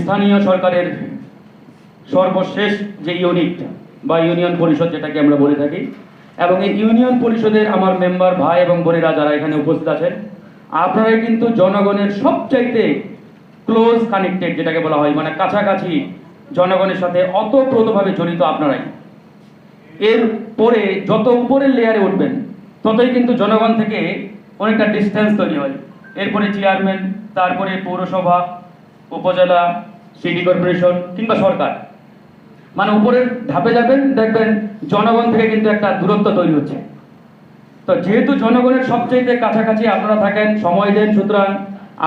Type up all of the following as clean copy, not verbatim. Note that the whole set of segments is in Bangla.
স্থানীয় সরকারের সর্বশেষ যে ইউনিট বা ইউনিয়ন পরিষদ যেটাকে আমরা বলে থাকি, এবং এই ইউনিয়ন পরিষদের আমার মেম্বার ভাই এবং বোনেরা যারা এখানে উপস্থিত আছেন, আপনারাই কিন্তু জনগণের সবচাইতে ক্লোজ কানেক্টেড যেটাকে বলা হয়, মানে কাছাকাছি জনগণের সাথে অতপ্রতভাবে জড়িত আপনারাই। এর পরে যত উপরের লেয়ারে উঠবেন ততই কিন্তু জনগণ থেকে অনেকটা ডিস্টেন্স তৈরি হয়। এরপরে চেয়ারম্যান, তারপরে পৌরসভা, উপজেলা, সিটি কর্পোরেশন কিংবা সরকার, মানে উপরের ধাপে যাবেন দেখবেন জনগণ থেকে কিন্তু একটা দূরত্ব তৈরি হচ্ছে। তো যেহেতু জনগণের সবচেয়ে কাছাকাছি আপনারা থাকেন, সময় দেন, সুতরাং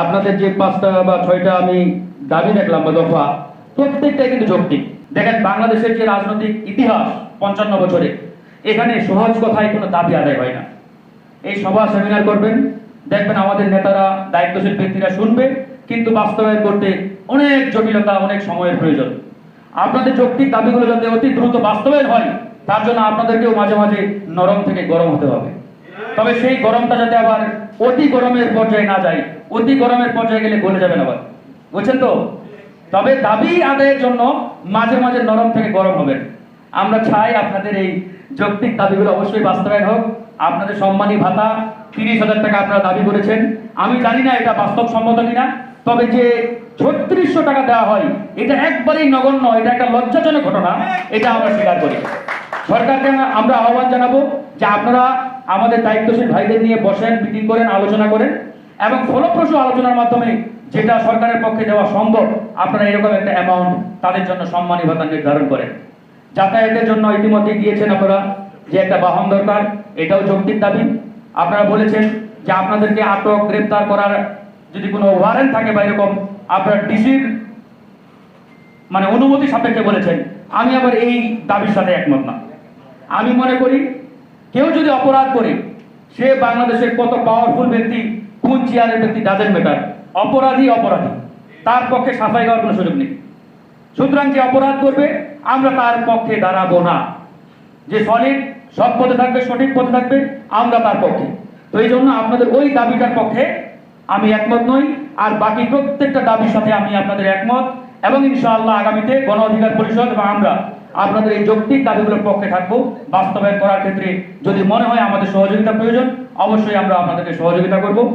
আপনাদের যে 5টা বা 6টা আমি দাবি দেখলাম বা দফা, প্রত্যেকটাই কিন্তু যৌক্তিক। দেখেন বাংলাদেশের যে রাজনৈতিক ইতিহাস 55 বছরে, এখানে সহজ কথায় কোনো দাবি আদায় হয় না। এই সভা সেমিনার করবেন, দেখবেন আমাদের নেতারা, দায়িত্বশীল ব্যক্তিরা শুনবে, কিন্তু বাস্তবায়ন করতে অনেক জটিলতা, অনেক সময়ের প্রয়োজন। আপনাদের যৌক্তিক দাবিগুলো যাতে অতি দ্রুত বাস্তবায়ন হয়, তার জন্য আপনাদেরকেও মাঝে মাঝে নরম থেকে গরম হতে হবে। তবে সেই গরমটা যাতে আবার অতি গরমের পর্যায়ে না যায়, অতি গরমের পর্যায়ে গেলে গলে যাবেন আবার, বুঝছেন তো? তবে দাবি আদায়ের জন্য মাঝে মাঝে নরম থেকে গরম হবেন। আমরা চাই আপনাদের এই যৌক্তিক দাবিগুলো অবশ্যই বাস্তবায়ন হোক। আপনাদের সম্মানী ভাতা 30,000 টাকা আপনারা দাবি করেছেন, আমি জানি না এটা বাস্তবসম্মত কিনা, তবে যে 3600 টাকা দেওয়া হয় এটা একবারেই নগণ্য, এটা একটা লজ্জাজনক ঘটনা, এটা আমরা স্বীকার করি। সরকারকে আমরা আহ্বান জানাবো যে আপনারা আমাদের দায়িত্বশীল ভাইদের নিয়ে বসেন, মিটিং করেন, আলোচনা করেন, এবং ফলপ্রসূ আলোচনার মাধ্যমে যেটা সরকারের পক্ষে দেওয়া সম্ভব আপনারা এরকম একটা অ্যামাউন্ট তাদের জন্য সম্মানী ভাতা নির্ধারণ করেন। যাতায়াতের জন্য ইতিমধ্যে দিয়েছেন আপনারা যে একটা বাহন দরকার, এটাও যৌক্তিক দাবি। আপনারা বলেছেন যে আপনাদেরকে আটক গ্রেপ্তার করার যদি কোনো ওয়ারেন্ট থাকে বা এরকম, আপনারা ডিসির মানে অনুমতি সাপেক্ষে বলেছেন। আমি আবার এই দাবির সাথে একমত না। আমি মনে করি কেউ যদি অপরাধ করে, সে বাংলাদেশের কত পাওয়ারফুল ব্যক্তি, কোন চেয়ারের ব্যক্তি, ডাজেন্ট ম্যাটার, অপরাধী অপরাধী, তার পক্ষে সাফাই গাওয়ার কোনো সুযোগ নেই। সুতরাং যে অপরাধ করবে আমরা তার পক্ষে দাঁড়াবো না। যে সলিড সৎ পথে থাকবে, সঠিক পথে থাকবে, আমরা তার পক্ষে। তো এই জন্য আপনাদের ওই দাবিটার পক্ষে আমি একমত নই, আর বাকি প্রত্যেকটা দাবির সাথে আমি আপনাদের একমত, এবং ইনশাআল্লাহ আগামীতে গণ অধিকার পরিষদ এবং আমরা আপনাদের এই যৌক্তিক দাবিগুলোর পক্ষে থাকবো। বাস্তবায়ন করার ক্ষেত্রে যদি মনে হয় আমাদের সহযোগিতা প্রয়োজন, অবশ্যই আমরা আপনাদেরকে সহযোগিতা করব।